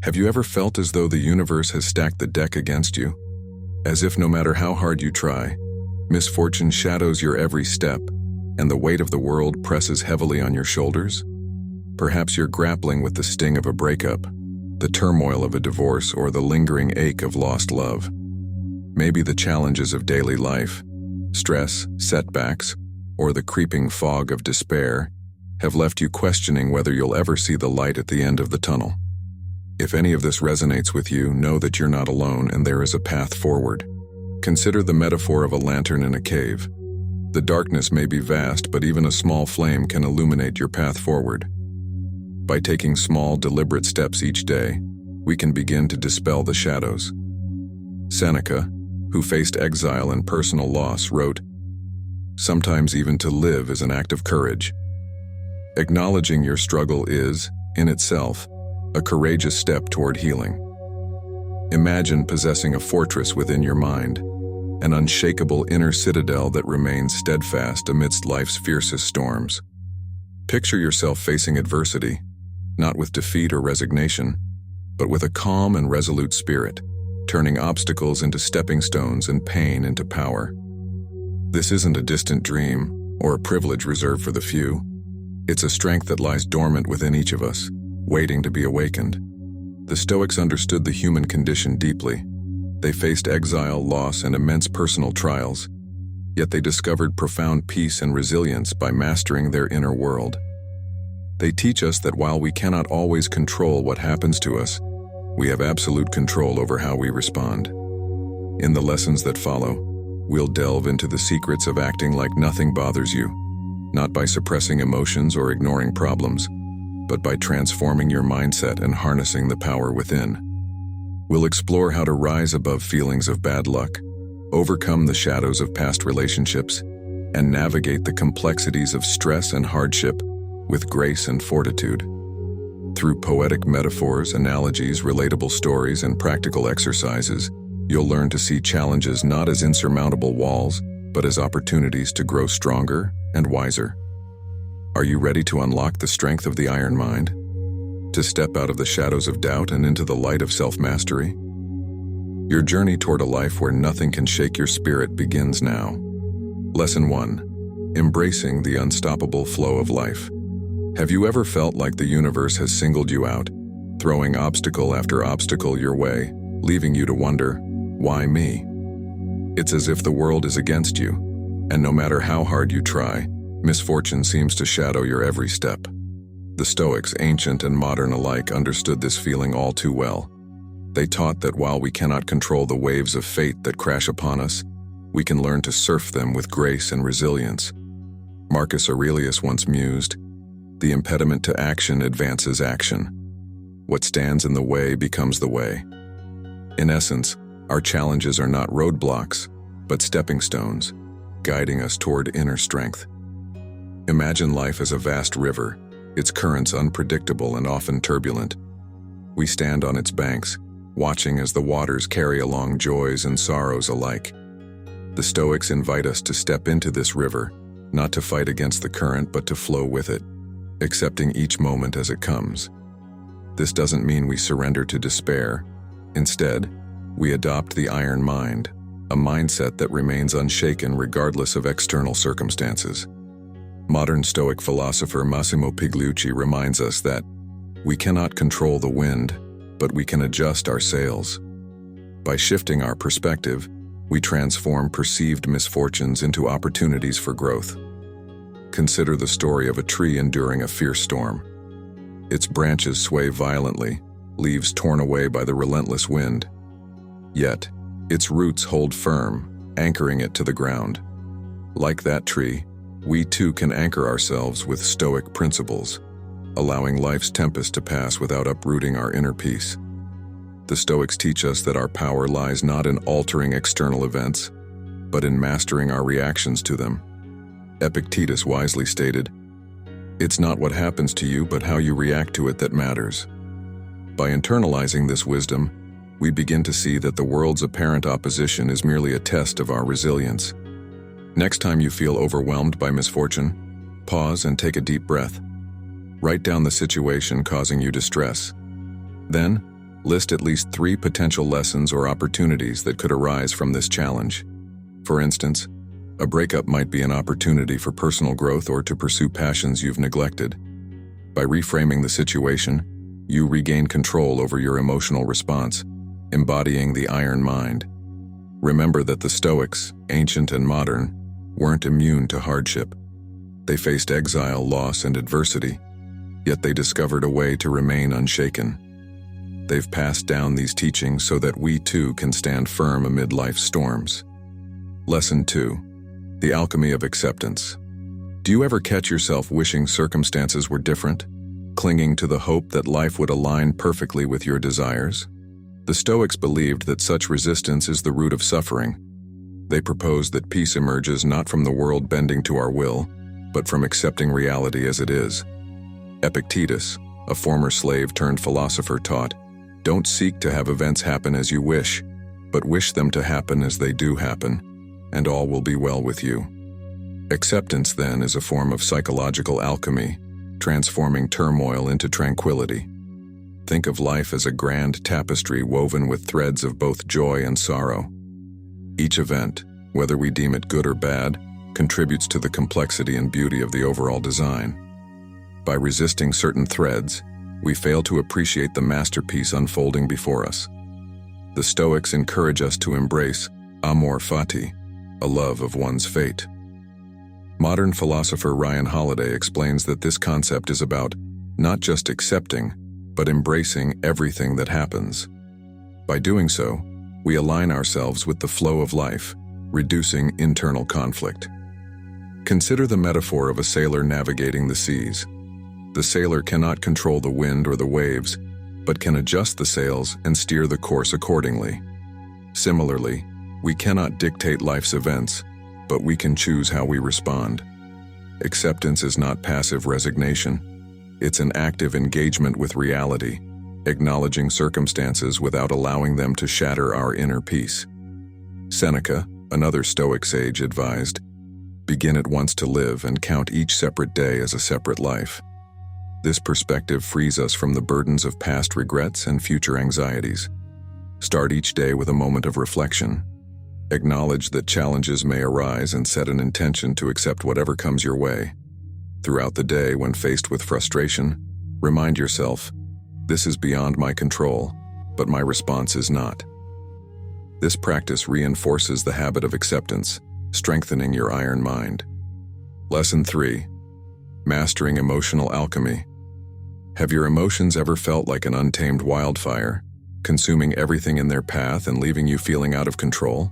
Have you ever felt as though the universe has stacked the deck against you? As if no matter how hard you try, misfortune shadows your every step, and the weight of the world presses heavily on your shoulders? Perhaps you're grappling with the sting of a breakup, the turmoil of a divorce, or the lingering ache of lost love. Maybe the challenges of daily life, stress, setbacks, or the creeping fog of despair have left you questioning whether you'll ever see the light at the end of the tunnel. If any of this resonates with you, know that you're not alone and there is a path forward. Consider the metaphor of a lantern in a cave. The darkness may be vast, but even a small flame can illuminate your path forward. By taking small, deliberate steps each day, we can begin to dispel the shadows. Seneca, who faced exile and personal loss, wrote, "Sometimes even to live is an act of courage." Acknowledging your struggle is, in itself, a courageous step toward healing. Imagine possessing a fortress within your mind, an unshakable inner citadel that remains steadfast amidst life's fiercest storms. Picture yourself facing adversity, not with defeat or resignation, but with a calm and resolute spirit, turning obstacles into stepping stones and pain into power. This isn't a distant dream or a privilege reserved for the few. It's a strength that lies dormant within each of us, waiting to be awakened. The Stoics understood the human condition deeply. They faced exile, loss, and immense personal trials, yet they discovered profound peace and resilience by mastering their inner world. They teach us that while we cannot always control what happens to us, we have absolute control over how we respond. In the lessons that follow, we'll delve into the secrets of acting like nothing bothers you, not by suppressing emotions or ignoring problems, but by transforming your mindset and harnessing the power within. We'll explore how to rise above feelings of bad luck, overcome the shadows of past relationships, and navigate the complexities of stress and hardship with grace and fortitude. Through poetic metaphors, analogies, relatable stories, and practical exercises, you'll learn to see challenges not as insurmountable walls, but as opportunities to grow stronger and wiser. Are you ready to unlock the strength of the iron mind? To step out of the shadows of doubt and into the light of self-mastery? Your journey toward a life where nothing can shake your spirit begins now. Lesson 1. Embracing the unstoppable flow of life. Have you ever felt like the universe has singled you out, throwing obstacle after obstacle your way, leaving you to wonder, why me? It's as if the world is against you, and no matter how hard you try, misfortune seems to shadow your every step. The Stoics, ancient and modern alike, understood this feeling all too well. They taught that while we cannot control the waves of fate that crash upon us, we can learn to surf them with grace and resilience. Marcus Aurelius once mused, "The impediment to action advances action. What stands in the way becomes the way." In essence, our challenges are not roadblocks, but stepping stones, guiding us toward inner strength. Imagine life as a vast river, its currents unpredictable and often turbulent. We stand on its banks, watching as the waters carry along joys and sorrows alike. The Stoics invite us to step into this river, not to fight against the current but to flow with it, accepting each moment as it comes. This doesn't mean we surrender to despair. Instead, we adopt the iron mind, a mindset that remains unshaken regardless of external circumstances. Modern Stoic philosopher Massimo Pigliucci reminds us that we cannot control the wind, but we can adjust our sails. By shifting our perspective, we transform perceived misfortunes into opportunities for growth. Consider the story of a tree enduring a fierce storm. Its branches sway violently, leaves torn away by the relentless wind. Yet, its roots hold firm, anchoring it to the ground. Like that tree, we too can anchor ourselves with Stoic principles, allowing life's tempest to pass without uprooting our inner peace. The Stoics teach us that our power lies not in altering external events, but in mastering our reactions to them. Epictetus wisely stated, "It's not what happens to you, but how you react to it that matters." By internalizing this wisdom, we begin to see that the world's apparent opposition is merely a test of our resilience. Next time you feel overwhelmed by misfortune, pause and take a deep breath. Write down the situation causing you distress. Then, List at least 3 potential lessons or opportunities that could arise from this challenge. For instance, a breakup might be an opportunity for personal growth or to pursue passions you've neglected. By reframing the situation, you regain control over your emotional response, embodying the iron mind. Remember that the Stoics, ancient and modern, weren't immune to hardship. They faced exile, loss, and adversity, yet they discovered a way to remain unshaken. They've passed down these teachings so that we too can stand firm amid life's storms. Lesson 2. The Alchemy of Acceptance. Do you ever catch yourself wishing circumstances were different, clinging to the hope that life would align perfectly with your desires? The Stoics believed that such resistance is the root of suffering. They proposed that peace emerges not from the world bending to our will, but from accepting reality as it is. Epictetus, a former slave turned philosopher, taught, "Don't seek to have events happen as you wish, but wish them to happen as they do happen, and all will be well with you." Acceptance, then, is a form of psychological alchemy, transforming turmoil into tranquility. Think of life as a grand tapestry woven with threads of both joy and sorrow. Each event, whether we deem it good or bad, contributes to the complexity and beauty of the overall design. By resisting certain threads, we fail to appreciate the masterpiece unfolding before us. The Stoics encourage us to embrace amor fati, a love of one's fate. Modern philosopher Ryan Holiday explains that this concept is about not just accepting, but embracing everything that happens. By doing so, we align ourselves with the flow of life, reducing internal conflict. Consider the metaphor of a sailor navigating the seas. The sailor cannot control the wind or the waves, but can adjust the sails and steer the course accordingly. Similarly, we cannot dictate life's events, but we can choose how we respond. Acceptance is not passive resignation. It's an active engagement with reality, acknowledging circumstances without allowing them to shatter our inner peace. Seneca, another Stoic sage, advised, "Begin at once to live and count each separate day as a separate life." This perspective frees us from the burdens of past regrets and future anxieties. Start each day with a moment of reflection. Acknowledge that challenges may arise and set an intention to accept whatever comes your way. Throughout the day, when faced with frustration, remind yourself, "This is beyond my control, but my response is not." This practice reinforces the habit of acceptance, strengthening your iron mind. Lesson 3. Mastering emotional alchemy. Have your emotions ever felt like an untamed wildfire, consuming everything in their path and leaving you feeling out of control?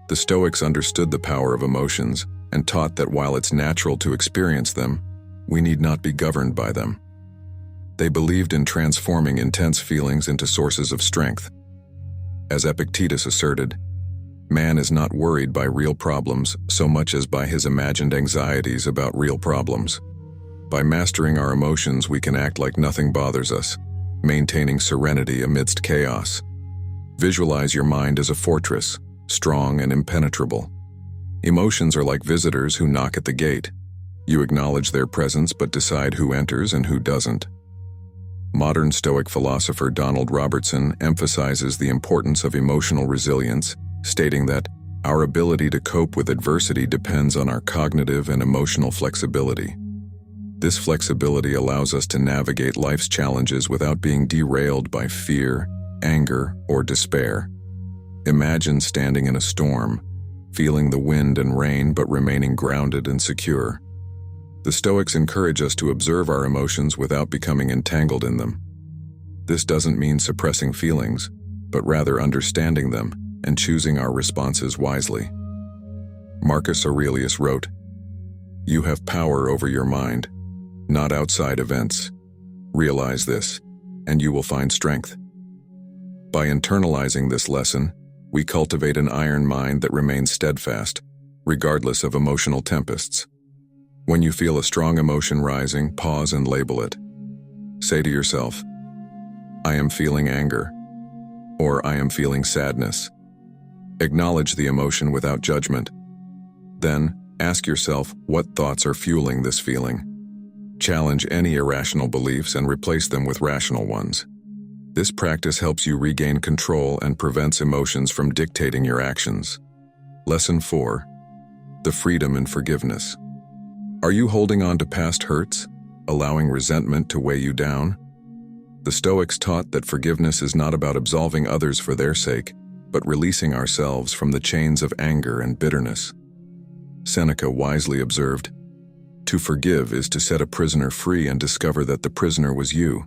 The Stoics understood the power of emotions and taught that while it's natural to experience them, we need not be governed by them. They believed in transforming intense feelings into sources of strength. As Epictetus asserted, man is not worried by real problems so much as by his imagined anxieties about real problems. By mastering our emotions, we can act like nothing bothers us, maintaining serenity amidst chaos. Visualize your mind as a fortress, strong and impenetrable. Emotions are like visitors who knock at the gate. You acknowledge their presence but decide who enters and who doesn't. Modern Stoic philosopher Donald Robertson emphasizes the importance of emotional resilience, stating that our ability to cope with adversity depends on our cognitive and emotional flexibility. This flexibility allows us to navigate life's challenges without being derailed by fear, anger, or despair. Imagine standing in a storm, feeling the wind and rain but remaining grounded and secure. The Stoics encourage us to observe our emotions without becoming entangled in them. This doesn't mean suppressing feelings, but rather understanding them and choosing our responses wisely. Marcus Aurelius wrote, "You have power over your mind, not outside events. Realize this, and you will find strength." By internalizing this lesson, we cultivate an iron mind that remains steadfast, regardless of emotional tempests. When you feel a strong emotion rising, pause and label it. Say to yourself, "I am feeling anger," or "I am feeling sadness." Acknowledge the emotion without judgment. Then, ask yourself what thoughts are fueling this feeling. Challenge any irrational beliefs and replace them with rational ones. This practice helps you regain control and prevents emotions from dictating your actions. Lesson 4. The freedom in forgiveness. Are you holding on to past hurts, allowing resentment to weigh you down? The Stoics taught that forgiveness is not about absolving others for their sake, but releasing ourselves from the chains of anger and bitterness. Seneca wisely observed, "To forgive is to set a prisoner free and discover that the prisoner was you."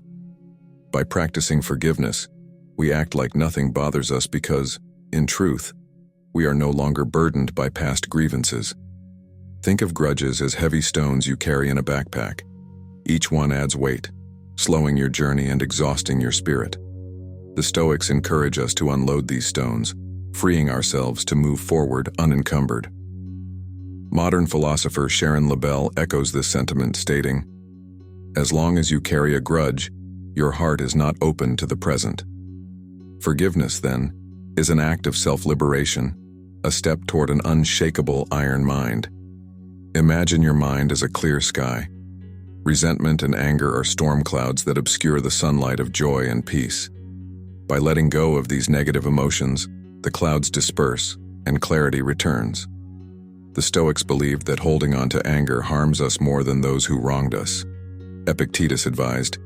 By practicing forgiveness, we act like nothing bothers us because, in truth, we are no longer burdened by past grievances. Think of grudges as heavy stones you carry in a backpack. Each one adds weight, slowing your journey and exhausting your spirit. The Stoics encourage us to unload these stones, freeing ourselves to move forward unencumbered. Modern philosopher Sharon Labelle echoes this sentiment, stating, "As long as you carry a grudge, your heart is not open to the present." Forgiveness, then, is an act of self-liberation, a step toward an unshakable iron mind. Imagine your mind as a clear sky. Resentment and anger are storm clouds that obscure the sunlight of joy and peace. By letting go of these negative emotions, the clouds disperse and clarity returns. The Stoics believed that holding on to anger harms us more than those who wronged us. Epictetus advised,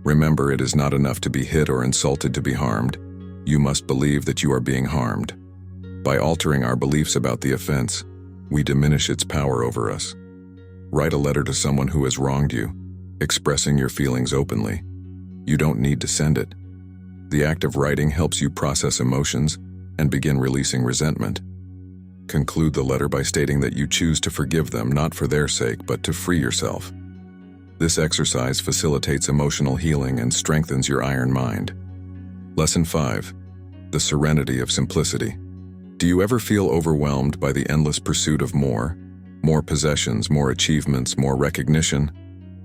"Remember, it is not enough to be hit or insulted to be harmed. You must believe that you are being harmed." By altering our beliefs about the offense, we diminish its power over us. Write a letter to someone who has wronged you, expressing your feelings openly. You don't need to send it. The act of writing helps you process emotions and begin releasing resentment. Conclude the letter by stating that you choose to forgive them not for their sake but to free yourself. This exercise facilitates emotional healing and strengthens your iron mind. Lesson 5. The Serenity of Simplicity. Do you ever feel overwhelmed by the endless pursuit of more possessions, more achievements, more recognition,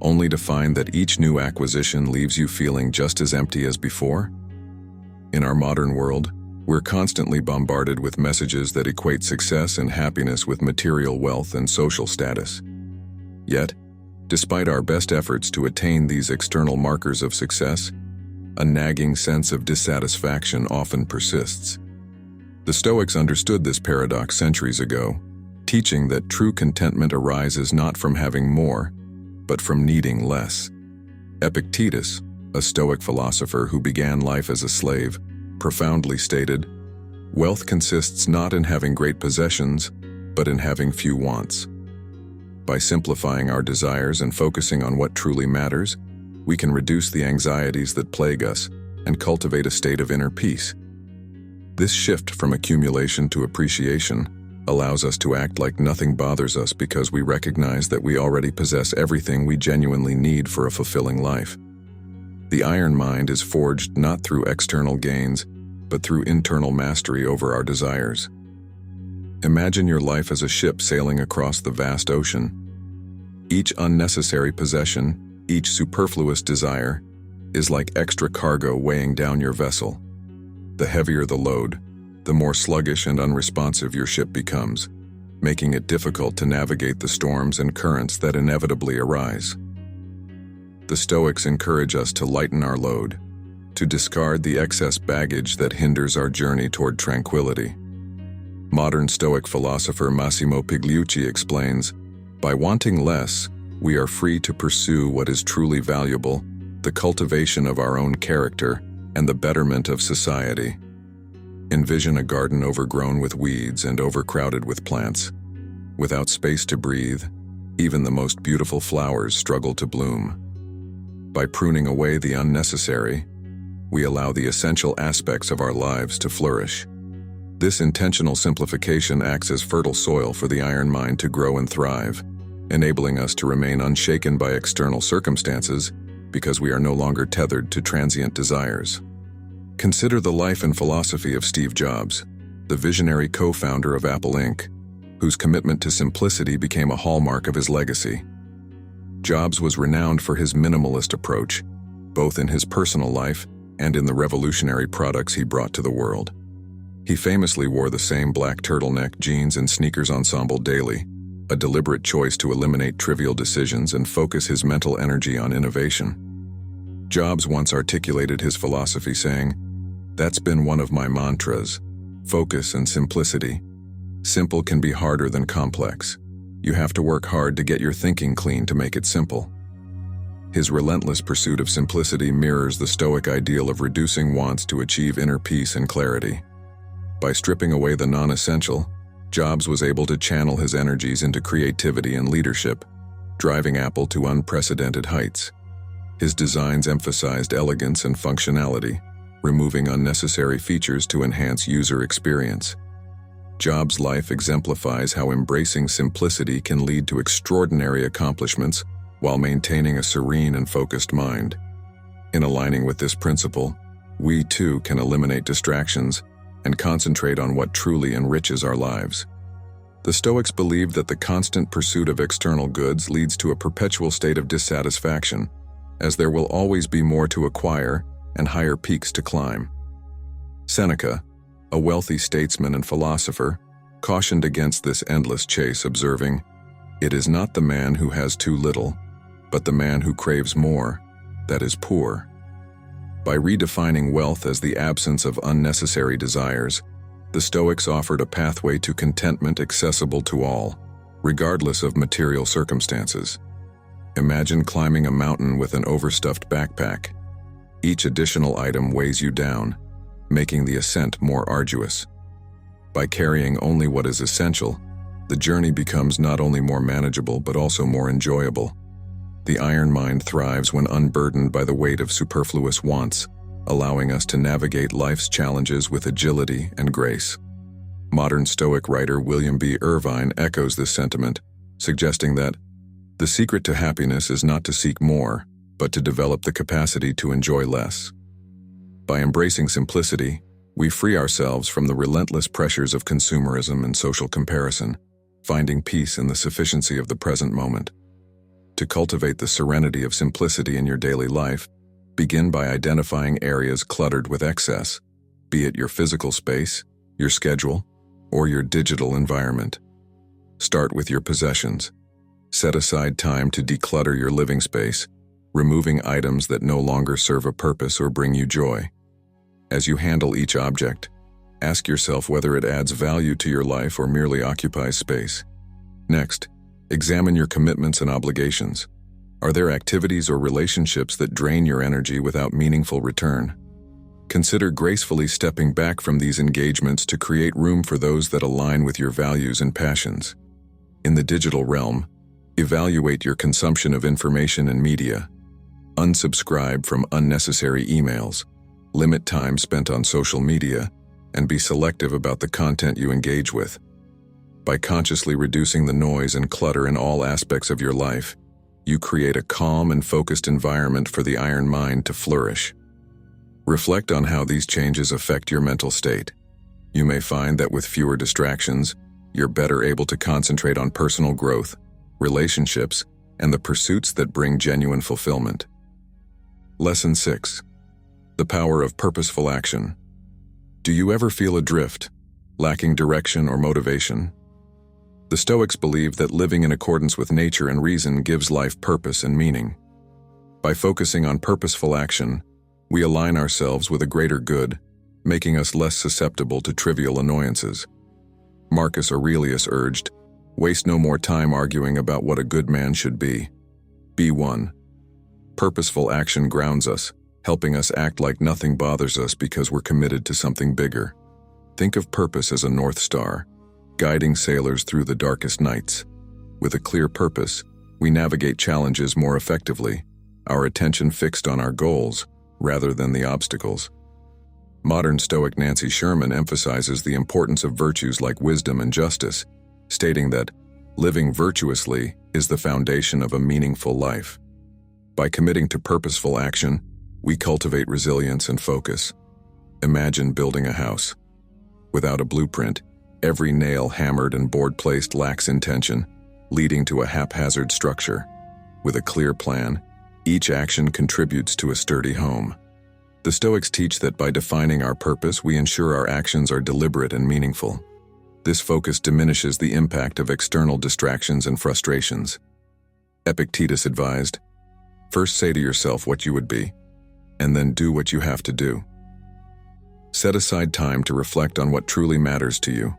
only to find that each new acquisition leaves you feeling just as empty as before? In our modern world, we're constantly bombarded with messages that equate success and happiness with material wealth and social status. Yet, despite our best efforts to attain these external markers of success, a nagging sense of dissatisfaction often persists. The Stoics understood this paradox centuries ago, teaching that true contentment arises not from having more, but from needing less. Epictetus, a Stoic philosopher who began life as a slave, profoundly stated, "Wealth consists not in having great possessions, but in having few wants." By simplifying our desires and focusing on what truly matters, we can reduce the anxieties that plague us and cultivate a state of inner peace. This shift from accumulation to appreciation allows us to act like nothing bothers us because we recognize that we already possess everything we genuinely need for a fulfilling life. The iron mind is forged not through external gains, but through internal mastery over our desires. Imagine your life as a ship sailing across the vast ocean. Each unnecessary possession, each superfluous desire, is like extra cargo weighing down your vessel. The heavier the load, the more sluggish and unresponsive your ship becomes, making it difficult to navigate the storms and currents that inevitably arise. The Stoics encourage us to lighten our load, to discard the excess baggage that hinders our journey toward tranquility. Modern Stoic philosopher Massimo Pigliucci explains, "By wanting less, we are free to pursue what is truly valuable, the cultivation of our own character, and the betterment of society." Envision a garden overgrown with weeds and overcrowded with plants. Without space to breathe, even the most beautiful flowers struggle to bloom. By pruning away the unnecessary, we allow the essential aspects of our lives to flourish. This intentional simplification acts as fertile soil for the iron mind to grow and thrive, enabling us to remain unshaken by external circumstances because we are no longer tethered to transient desires. Consider the life and philosophy of Steve Jobs, the visionary co-founder of Apple Inc., whose commitment to simplicity became a hallmark of his legacy. Jobs was renowned for his minimalist approach, both in his personal life and in the revolutionary products he brought to the world. He famously wore the same black turtleneck, jeans, and sneakers ensemble daily, a deliberate choice to eliminate trivial decisions and focus his mental energy on innovation. Jobs once articulated his philosophy saying, "That's been one of my mantras, focus and simplicity. Simple can be harder than complex. You have to work hard to get your thinking clean to make it simple." His relentless pursuit of simplicity mirrors the Stoic ideal of reducing wants to achieve inner peace and clarity. By stripping away the non-essential, Jobs was able to channel his energies into creativity and leadership, driving Apple to unprecedented heights. His designs emphasized elegance and functionality, removing unnecessary features to enhance user experience. Jobs' life exemplifies how embracing simplicity can lead to extraordinary accomplishments while maintaining a serene and focused mind. In aligning with this principle, we too can eliminate distractions and concentrate on what truly enriches our lives. The Stoics believed that the constant pursuit of external goods leads to a perpetual state of dissatisfaction, as there will always be more to acquire and higher peaks to climb. Seneca, a wealthy statesman and philosopher, cautioned against this endless chase, observing, "It is not the man who has too little, but the man who craves more, that is poor." By redefining wealth as the absence of unnecessary desires, the Stoics offered a pathway to contentment accessible to all, regardless of material circumstances. Imagine climbing a mountain with an overstuffed backpack. Each additional item weighs you down, making the ascent more arduous. By carrying only what is essential, the journey becomes not only more manageable but also more enjoyable. The iron mind thrives when unburdened by the weight of superfluous wants, allowing us to navigate life's challenges with agility and grace. Modern Stoic writer William B. Irvine echoes this sentiment, suggesting that the secret to happiness is not to seek more, but to develop the capacity to enjoy less. By embracing simplicity, we free ourselves from the relentless pressures of consumerism and social comparison, finding peace in the sufficiency of the present moment. To cultivate the serenity of simplicity in your daily life, begin by identifying areas cluttered with excess, be it your physical space, your schedule, or your digital environment. Start with your possessions. Set aside time to declutter your living space, removing items that no longer serve a purpose or bring you joy. As you handle each object, ask yourself whether it adds value to your life or merely occupies space. Next, examine your commitments and obligations. Are there activities or relationships that drain your energy without meaningful return? Consider gracefully stepping back from these engagements to create room for those that align with your values and passions. In the digital realm, evaluate your consumption of information and media. Unsubscribe from unnecessary emails, limit time spent on social media, and be selective about the content you engage with. By consciously reducing the noise and clutter in all aspects of your life, you create a calm and focused environment for the iron mind to flourish. Reflect on how these changes affect your mental state. You may find that with fewer distractions, you're better able to concentrate on personal growth, relationships, and the pursuits that bring genuine fulfillment. Lesson 6. The power of purposeful action. Do you ever feel adrift, lacking direction or motivation? The Stoics believe that living in accordance with nature and reason gives life purpose and meaning. By focusing on purposeful action, we align ourselves with a greater good, making us less susceptible to trivial annoyances. Marcus Aurelius urged, "Waste no more time arguing about what a good man should be. Be one." Purposeful action grounds us, helping us act like nothing bothers us because we're committed to something bigger. Think of purpose as a North Star, guiding sailors through the darkest nights. With a clear purpose, we navigate challenges more effectively, our attention fixed on our goals rather than the obstacles. Modern Stoic Nancy Sherman emphasizes the importance of virtues like wisdom and justice, stating that living virtuously is the foundation of a meaningful life. By committing to purposeful action, we cultivate resilience and focus. Imagine building a house. Without a blueprint, every nail hammered and board placed lacks intention, leading to a haphazard structure. With a clear plan, each action contributes to a sturdy home. The Stoics teach that by defining our purpose, we ensure our actions are deliberate and meaningful. This focus diminishes the impact of external distractions and frustrations. Epictetus advised, "First say to yourself what you would be, and then do what you have to do. Set aside time to reflect on what truly matters to you.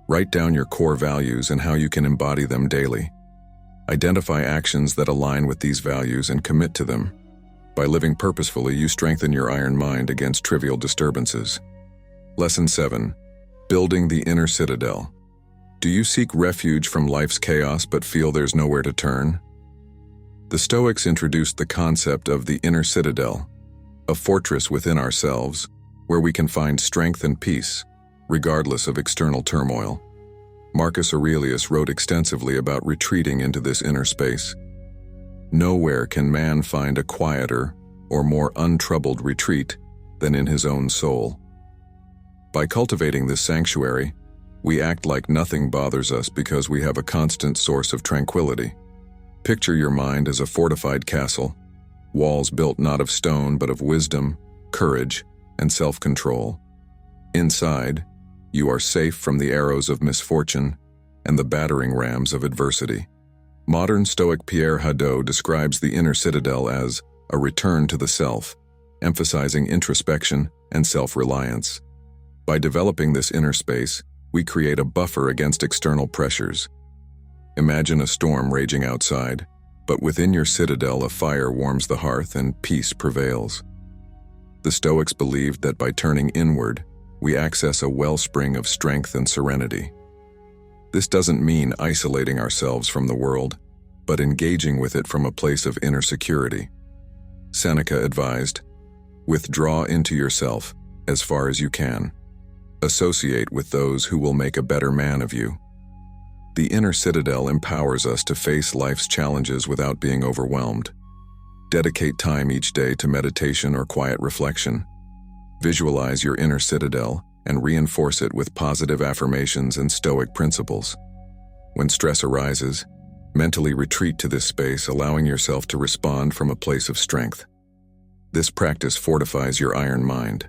Write down your core values and how you can embody them daily. Identify actions that align with these values and commit to them. By living purposefully, you strengthen your iron mind against trivial disturbances. Lesson 7. Building the inner citadel. Do you seek refuge from life's chaos but feel there's nowhere to turn? The Stoics introduced the concept of the inner citadel, a fortress within ourselves where we can find strength and peace, regardless of external turmoil. Marcus Aurelius wrote extensively about retreating into this inner space. Nowhere can man find a quieter or more untroubled retreat than in his own soul. By cultivating this sanctuary, we act like nothing bothers us because we have a constant source of tranquility. Picture your mind as a fortified castle, walls built not of stone but of wisdom, courage, and self-control. Inside, you are safe from the arrows of misfortune and the battering rams of adversity. Modern Stoic Pierre Hadot describes the inner citadel as a return to the self, emphasizing introspection and self-reliance. By developing this inner space, we create a buffer against external pressures. Imagine a storm raging outside, but within your citadel a fire warms the hearth and peace prevails. The Stoics believed that by turning inward, we access a wellspring of strength and serenity. This doesn't mean isolating ourselves from the world, but engaging with it from a place of inner security. Seneca advised, "Withdraw into yourself as far as you can. Associate with those who will make a better man of you." The inner citadel empowers us to face life's challenges without being overwhelmed. Dedicate time each day to meditation or quiet reflection. Visualize your inner citadel and reinforce it with positive affirmations and Stoic principles. When stress arises, mentally retreat to this space, allowing yourself to respond from a place of strength. This practice fortifies your iron mind.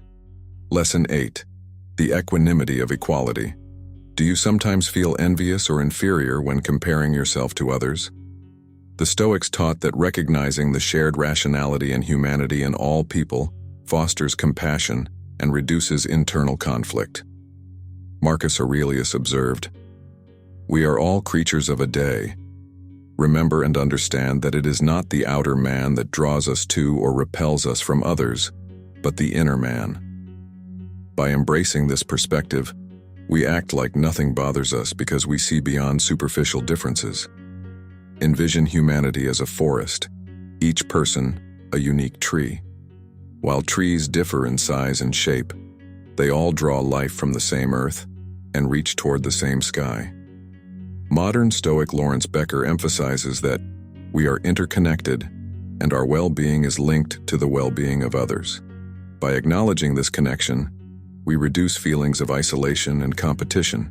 Lesson 8. The Equanimity of Equality. Do you sometimes feel envious or inferior when comparing yourself to others? The Stoics taught that recognizing the shared rationality and humanity in all people fosters compassion and reduces internal conflict. Marcus Aurelius observed, "We are all creatures of a day. Remember and understand that it is not the outer man that draws us to or repels us from others, but the inner man." By embracing this perspective, we act like nothing bothers us because we see beyond superficial differences. Envision humanity as a forest, each person a unique tree. While trees differ in size and shape, they all draw life from the same earth and reach toward the same sky. Modern Stoic Lawrence Becker emphasizes that we are interconnected and our well-being is linked to the well-being of others. By acknowledging this connection, we reduce feelings of isolation and competition.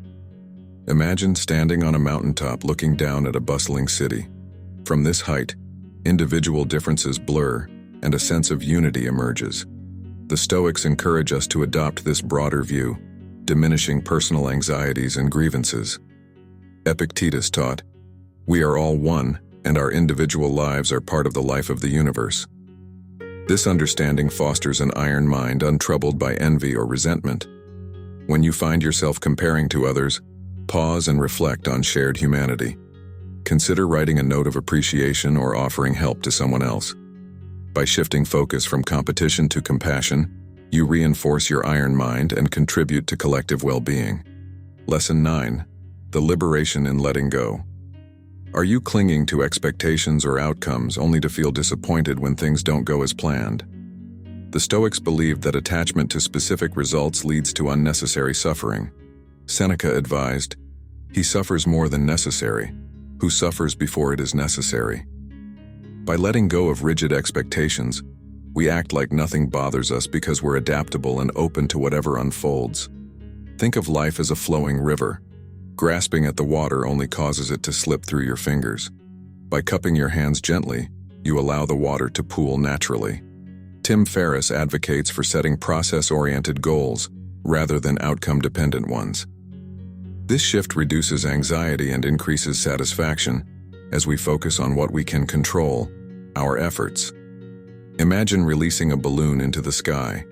Imagine standing on a mountaintop looking down at a bustling city. From this height, individual differences blur and a sense of unity emerges. The Stoics encourage us to adopt this broader view, diminishing personal anxieties and grievances. Epictetus taught, "We are all one, and our individual lives are part of the life of the universe." This understanding fosters an iron mind untroubled by envy or resentment. When you find yourself comparing to others, pause and reflect on shared humanity. Consider writing a note of appreciation or offering help to someone else. By shifting focus from competition to compassion, you reinforce your iron mind and contribute to collective well-being. Lesson 9. The Liberation in Letting Go. Are you clinging to expectations or outcomes only to feel disappointed when things don't go as planned? The Stoics believed that attachment to specific results leads to unnecessary suffering. Seneca advised, "He suffers more than necessary, who suffers before it is necessary." By letting go of rigid expectations, we act like nothing bothers us because we're adaptable and open to whatever unfolds. Think of life as a flowing river. Grasping at the water only causes it to slip through your fingers. By cupping your hands gently, you allow the water to pool naturally. Tim Ferriss advocates for setting process-oriented goals rather than outcome-dependent ones. This shift reduces anxiety and increases satisfaction as we focus on what we can control, our efforts. Imagine releasing a balloon into the sky.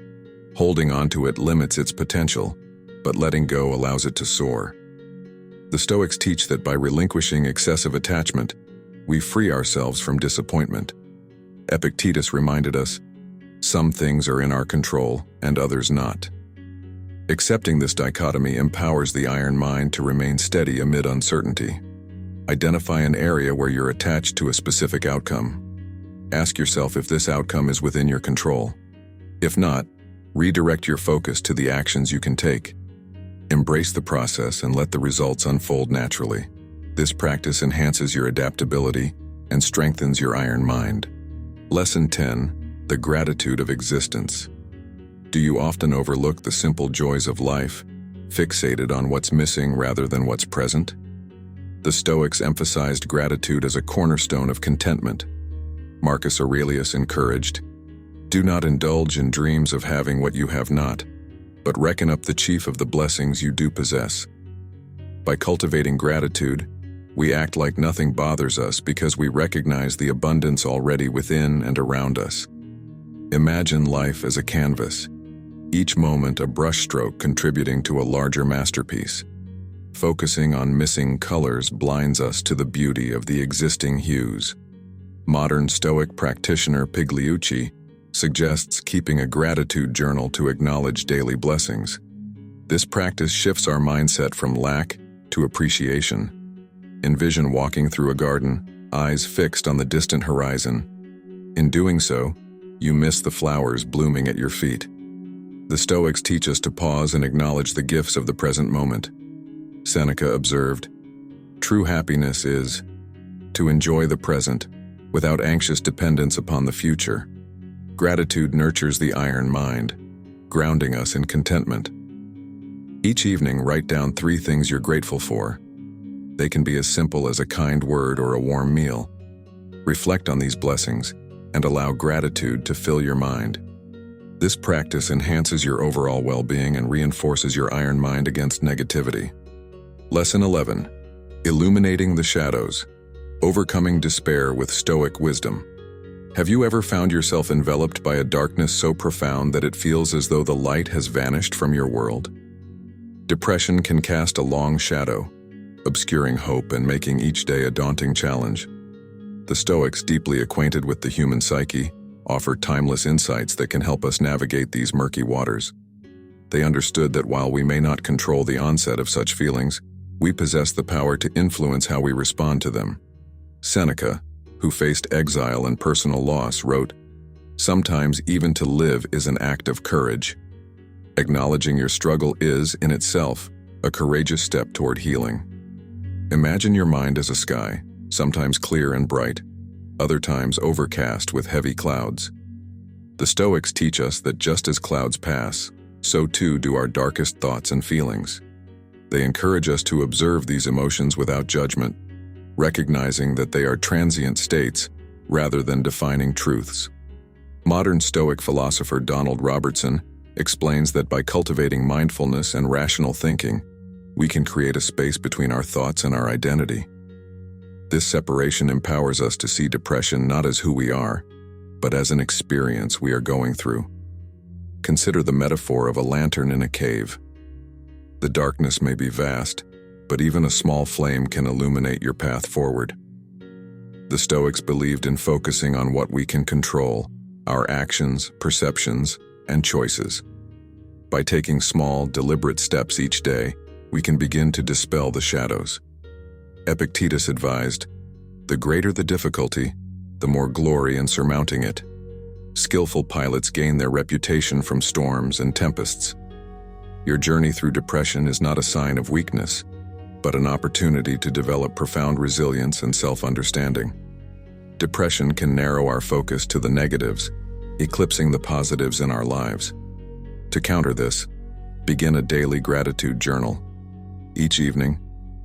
Holding onto it limits its potential, but letting go allows it to soar. The Stoics teach that by relinquishing excessive attachment, we free ourselves from disappointment. Epictetus reminded us, some things are in our control and others not. Accepting this dichotomy empowers the iron mind to remain steady amid uncertainty. Identify an area where you're attached to a specific outcome. Ask yourself if this outcome is within your control. If not, redirect your focus to the actions you can take. Embrace the process and let the results unfold naturally. This practice enhances your adaptability and strengthens your iron mind. Lesson 10: The Gratitude of Existence. Do you often overlook the simple joys of life, fixated on what's missing rather than what's present? The Stoics emphasized gratitude as a cornerstone of contentment. Marcus Aurelius encouraged, "Do not indulge in dreams of having what you have not, but reckon up the chief of the blessings you do possess." By cultivating gratitude, we act like nothing bothers us because we recognize the abundance already within and around us. Imagine life as a canvas, each moment a brushstroke contributing to a larger masterpiece. Focusing on missing colors blinds us to the beauty of the existing hues. Modern Stoic practitioner Pigliucci suggests keeping a gratitude journal to acknowledge daily blessings. This practice shifts our mindset from lack to appreciation. Envision walking through a garden, eyes fixed on the distant horizon. In doing so, you miss the flowers blooming at your feet. The Stoics teach us to pause and acknowledge the gifts of the present moment. Seneca observed, "True happiness is to enjoy the present without anxious dependence upon the future." Gratitude nurtures the iron mind, grounding us in contentment. Each evening, write down 3 things you're grateful for. They can be as simple as a kind word or a warm meal. Reflect on these blessings and allow gratitude to fill your mind. This practice enhances your overall well-being and reinforces your iron mind against negativity. Lesson 11: Illuminating the Shadows. Overcoming despair with Stoic wisdom. Have you ever found yourself enveloped by a darkness so profound that it feels as though the light has vanished from your world? Depression can cast a long shadow, obscuring hope and making each day a daunting challenge. The Stoics, deeply acquainted with the human psyche, offer timeless insights that can help us navigate these murky waters. They understood that while we may not control the onset of such feelings, we possess the power to influence how we respond to them. Seneca, who faced exile and personal loss, wrote, "Sometimes even to live is an act of courage." Acknowledging your struggle is, in itself, a courageous step toward healing. Imagine your mind as a sky, sometimes clear and bright, other times overcast with heavy clouds. The Stoics teach us that just as clouds pass, so too do our darkest thoughts and feelings. They encourage us to observe these emotions without judgment, recognizing that they are transient states rather than defining truths. Modern Stoic philosopher Donald Robertson explains that by cultivating mindfulness and rational thinking, we can create a space between our thoughts and our identity. This separation empowers us to see depression not as who we are, but as an experience we are going through. Consider the metaphor of a lantern in a cave. The darkness may be vast, but even a small flame can illuminate your path forward. The Stoics believed in focusing on what we can control, our actions, perceptions, and choices. By taking small, deliberate steps each day, we can begin to dispel the shadows. Epictetus advised, "The greater the difficulty, the more glory in surmounting it." Skillful pilots gain their reputation from storms and tempests. Your journey through depression is not a sign of weakness, but an opportunity to develop profound resilience and self-understanding. Depression can narrow our focus to the negatives, eclipsing the positives in our lives. To counter this, begin a daily gratitude journal. Each evening,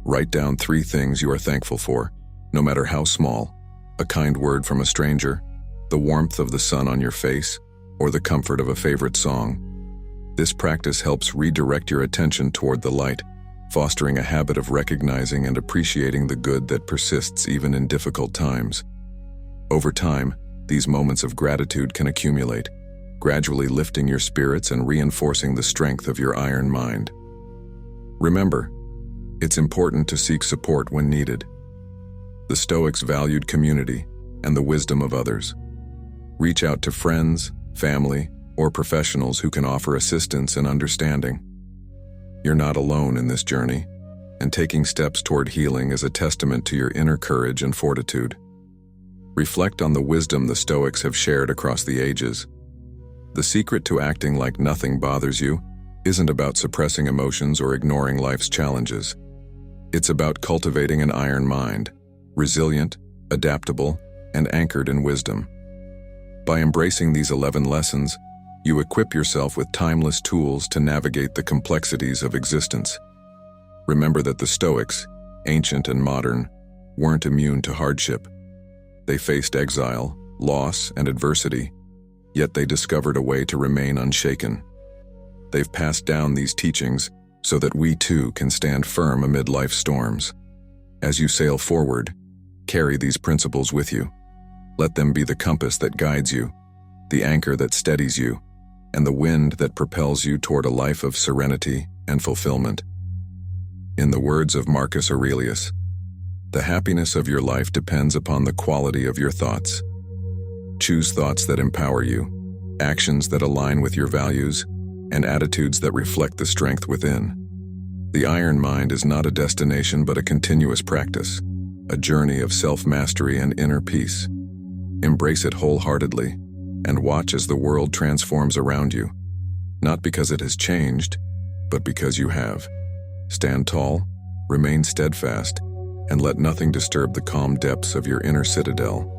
write down 3 things you are thankful for, no matter how small: a kind word from a stranger, the warmth of the sun on your face, or the comfort of a favorite song. This practice helps redirect your attention toward the light, fostering a habit of recognizing and appreciating the good that persists even in difficult times. Over time, These moments of gratitude can accumulate, gradually lifting your spirits and reinforcing the strength of your iron mind. Remember, it's important to seek support when needed. The Stoics valued community and the wisdom of others. Reach out to friends, family, or professionals who can offer assistance and understanding. You're not alone in this journey, and taking steps toward healing is a testament to your inner courage and fortitude. Reflect on the wisdom the Stoics have shared across the ages. The secret to acting like nothing bothers you isn't about suppressing emotions or ignoring life's challenges. It's about cultivating an iron mind, resilient, adaptable, and anchored in wisdom. By embracing these 11 lessons, you equip yourself with timeless tools to navigate the complexities of existence. Remember that the Stoics, ancient and modern, weren't immune to hardship. They faced exile, loss, and adversity, yet they discovered a way to remain unshaken. They've passed down these teachings so that we too can stand firm amid life's storms. As you sail forward, carry these principles with you. Let them be the compass that guides you, the anchor that steadies you, and the wind that propels you toward a life of serenity and fulfillment. In the words of Marcus Aurelius, the happiness of your life depends upon the quality of your thoughts. Choose thoughts that empower you, actions that align with your values, and attitudes that reflect the strength within. The iron mind is not a destination but a continuous practice, a journey of self-mastery and inner peace. Embrace it wholeheartedly, and watch as the world transforms around you, not because it has changed, but because you have. Stand tall, remain steadfast, and let nothing disturb the calm depths of your inner citadel.